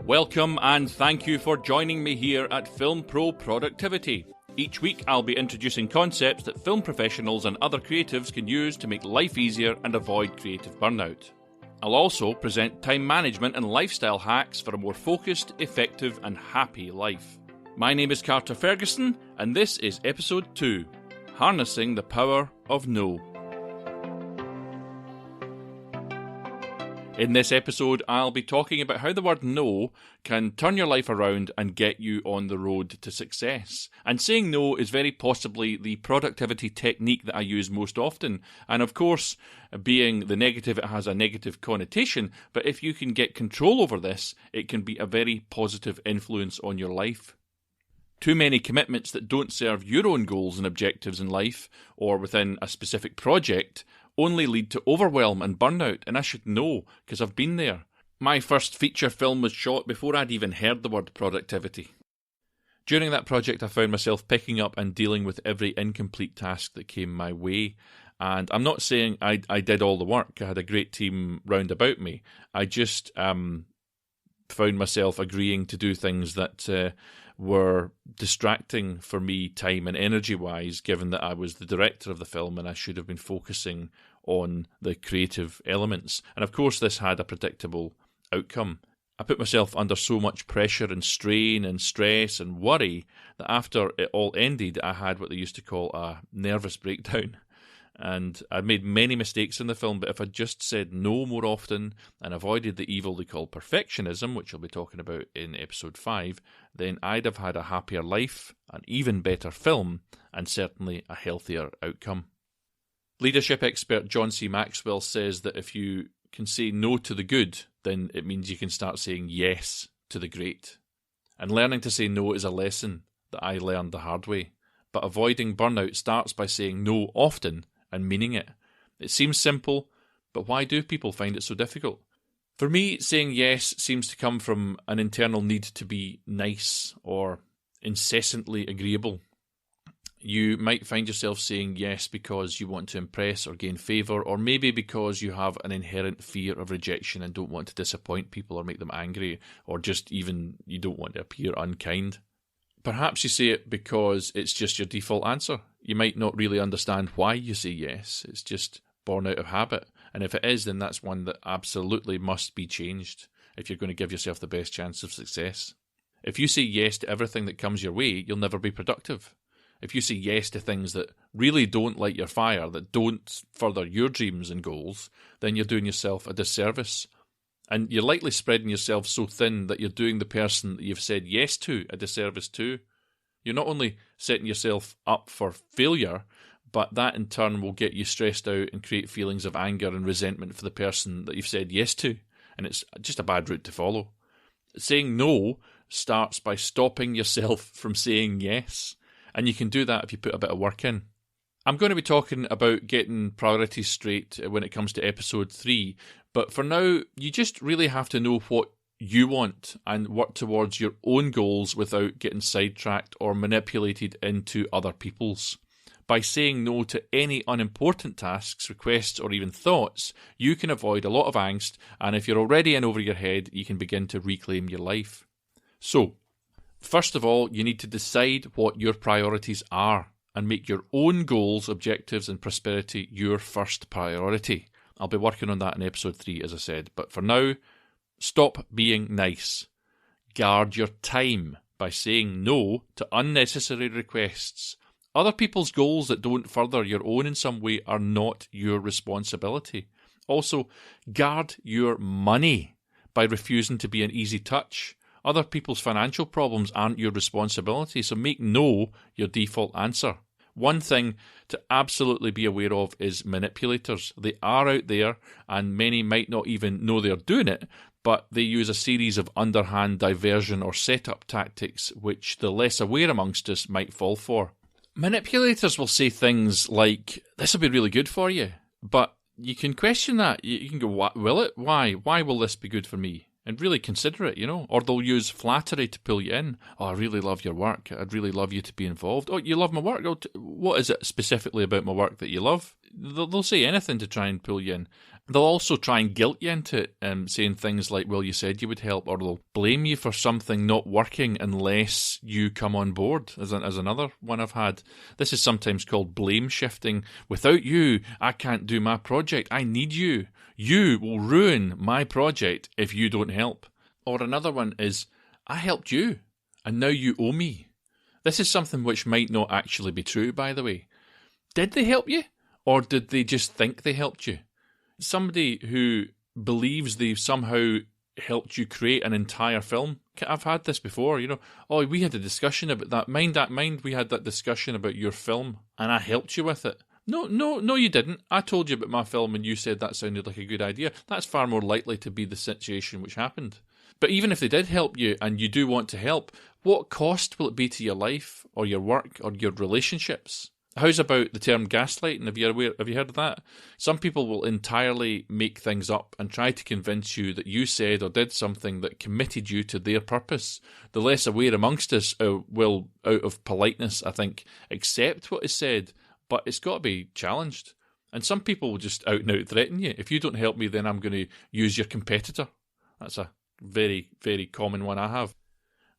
Welcome and thank you for joining me here at Film Pro Productivity. Each week I'll be introducing concepts that film professionals and other creatives can use to make life easier and avoid creative burnout. I'll also present time management and lifestyle hacks for a more focused, effective and happy life. My name is Carter Ferguson and this is episode 2, Harnessing the Power of No. In this episode, I'll be talking about how the word no can turn your life around and get you on the road to success. And saying no is very possibly the productivity technique that I use most often. And of course, being the negative, it has a negative connotation. But if you can get control over this, it can be a very positive influence on your life. Too many commitments that don't serve your own goals and objectives in life or within a specific project only lead to overwhelm and burnout, and I should know, because I've been there. My first feature film was shot before I'd even heard the word productivity. During that project, I found myself picking up and dealing with every incomplete task that came my way, and I'm not saying I did all the work. I had a great team round about me. I just found myself agreeing to do things that were distracting for me time and energy-wise, given that I was the director of the film and I should have been focusing on the creative elements. And of course this had a predictable outcome. I put myself under so much pressure and strain and stress and worry that after it all ended, I had what they used to call a nervous breakdown. And I made many mistakes in the film, but if I'd just said no more often and avoided the evil they call perfectionism, which I'll be talking about in episode 5, then I'd have had a happier life, an even better film, and certainly a healthier outcome. Leadership expert John C. Maxwell says that if you can say no to the good, then it means you can start saying yes to the great. And learning to say no is a lesson that I learned the hard way. But avoiding burnout starts by saying no often and meaning it. It seems simple, but why do people find it so difficult? For me, saying yes seems to come from an internal need to be nice or incessantly agreeable. You might find yourself saying yes because you want to impress or gain favour, or maybe because you have an inherent fear of rejection and don't want to disappoint people or make them angry, or just even you don't want to appear unkind. Perhaps you say it because it's just your default answer. You might not really understand why you say yes. It's just born out of habit. And if it is, then that's one that absolutely must be changed if you're going to give yourself the best chance of success. If you say yes to everything that comes your way, you'll never be productive. If you say yes to things that really don't light your fire, that don't further your dreams and goals, then you're doing yourself a disservice. And you're likely spreading yourself so thin that you're doing the person that you've said yes to a disservice too. You're not only setting yourself up for failure, but that in turn will get you stressed out and create feelings of anger and resentment for the person that you've said yes to. And it's just a bad route to follow. Saying no starts by stopping yourself from saying yes. And you can do that if you put a bit of work in. I'm going to be talking about getting priorities straight when it comes to episode 3, but for now, you just really have to know what you want and work towards your own goals without getting sidetracked or manipulated into other people's. By saying no to any unimportant tasks, requests, or even thoughts, you can avoid a lot of angst, and if you're already in over your head, you can begin to reclaim your life. So, first of all, you need to decide what your priorities are and make your own goals, objectives and prosperity your first priority. I'll be working on that in episode 3, as I said. But for now, stop being nice. Guard your time by saying no to unnecessary requests. Other people's goals that don't further your own in some way are not your responsibility. Also, guard your money by refusing to be an easy touch. Other people's financial problems aren't your responsibility, so make no your default answer. One thing to absolutely be aware of is manipulators. They are out there, and many might not even know they're doing it, but they use a series of underhand diversion or setup tactics which the less aware amongst us might fall for. Manipulators will say things like, "This will be really good for you," but you can question that. You can go, "Will it? Why? Why will this be good for me?" And really consider it, Or they'll use flattery to pull you in. "Oh, I really love your work. I'd really love you to be involved." "Oh, you love my work? Oh, what is it specifically about my work that you love?" they'll say anything to try and pull you in. They'll also try and guilt you into it, saying things like, well, you said you would help, or they'll blame you for something not working unless you come on board, as another one I've had. This is sometimes called blame shifting. Without you, I can't do my project. I need you. You will ruin my project if you don't help. Or another one is, I helped you, and now you owe me. This is something which might not actually be true, by the way. Did they help you? Or did they just think they helped you? Somebody who believes they've somehow helped you create an entire film. I've had this before, Oh, we had a discussion about that. Mind, we had that discussion about your film, and I helped you with it. No, you didn't. I told you about my film, and you said that sounded like a good idea. That's far more likely to be the situation which happened. But even if they did help you, and you do want to help, what cost will it be to your life, or your work, or your relationships? How's about the term gaslighting? Have you heard of that? Some people will entirely make things up and try to convince you that you said or did something that committed you to their purpose. The less aware amongst us will, out of politeness, I think, accept what is said, but it's got to be challenged. And some people will just out and out threaten you. If you don't help me, then I'm going to use your competitor. That's a very, very common one I have.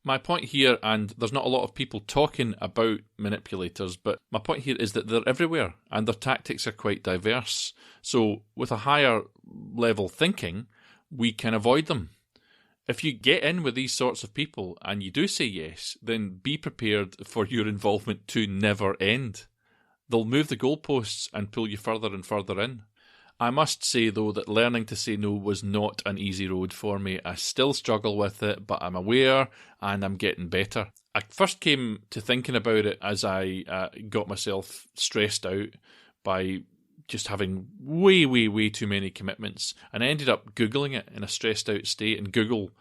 My point here, and there's not a lot of people talking about manipulators, but my point here is that they're everywhere and their tactics are quite diverse. So with a higher level thinking, we can avoid them. If you get in with these sorts of people and you do say yes, then be prepared for your involvement to never end. They'll move the goalposts and pull you further and further in. I must say, though, that learning to say no was not an easy road for me. I still struggle with it, but I'm aware and I'm getting better. I first came to thinking about it as I got myself stressed out by just having way too many commitments. And I ended up Googling it in a stressed out state, and Google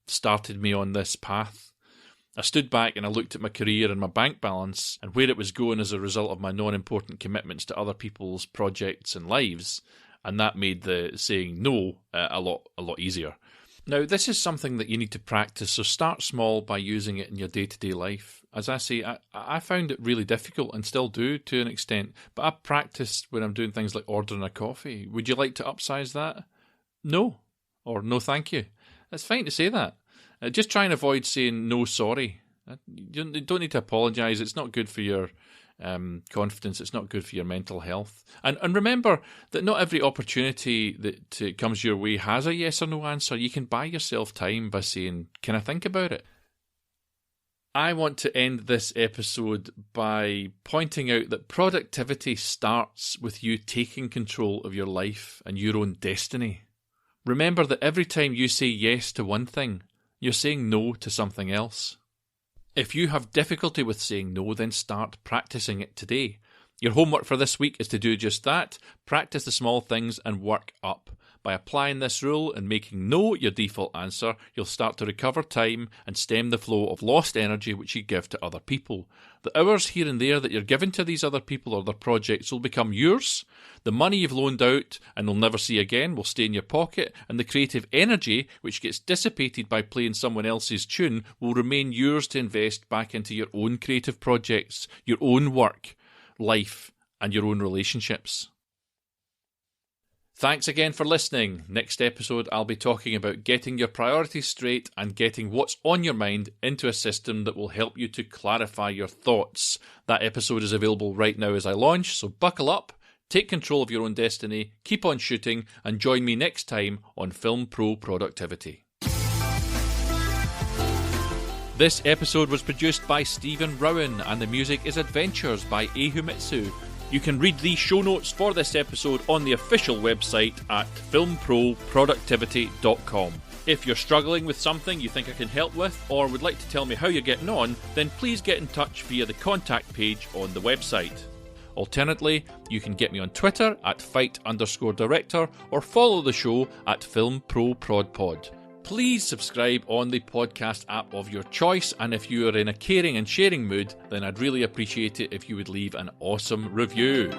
started me on this path. I stood back and I looked at my career and my bank balance and where it was going as a result of my non-important commitments to other people's projects and lives. And that made the saying no a lot easier. Now, this is something that you need to practice, so start small by using it in your day-to-day life. As I say, I found it really difficult and still do to an extent, but I practiced when I'm doing things like ordering a coffee. Would you like to upsize that? No, or no thank you. It's fine to say that. Just try and avoid saying no sorry. You don't need to apologise. It's not good for your confidence. It's not good for your mental health. And remember that not every opportunity that comes your way has a yes or no answer. You can buy yourself time by saying, can I think about it? I want to end this episode by pointing out that productivity starts with you taking control of your life and your own destiny. Remember that every time you say yes to one thing, you're saying no to something else. If you have difficulty with saying no, then start practicing it today. Your homework for this week is to do just that. Practice the small things and work up. By applying this rule and making no your default answer, you'll start to recover time and stem the flow of lost energy which you give to other people. The hours here and there that you're giving to these other people or their projects will become yours. The money you've loaned out and will never see again will stay in your pocket, and the creative energy which gets dissipated by playing someone else's tune will remain yours to invest back into your own creative projects, your own work, life, and your own relationships. Thanks again for listening. Next episode, I'll be talking about getting your priorities straight and getting what's on your mind into a system that will help you to clarify your thoughts. That episode is available right now as I launch, so buckle up, take control of your own destiny, keep on shooting, and join me next time on Film Pro Productivity. This episode was produced by Stephen Rowan, and the music is Adventures by Himitsu. You can read the show notes for this episode on the official website at filmproproductivity.com. If you're struggling with something you think I can help with, or would like to tell me how you're getting on, then please get in touch via the contact page on the website. Alternatively, you can get me on Twitter at fight_director, or follow the show at filmproprodpod. Please subscribe on the podcast app of your choice, and if you are in a caring and sharing mood, then I'd really appreciate it if you would leave an awesome review.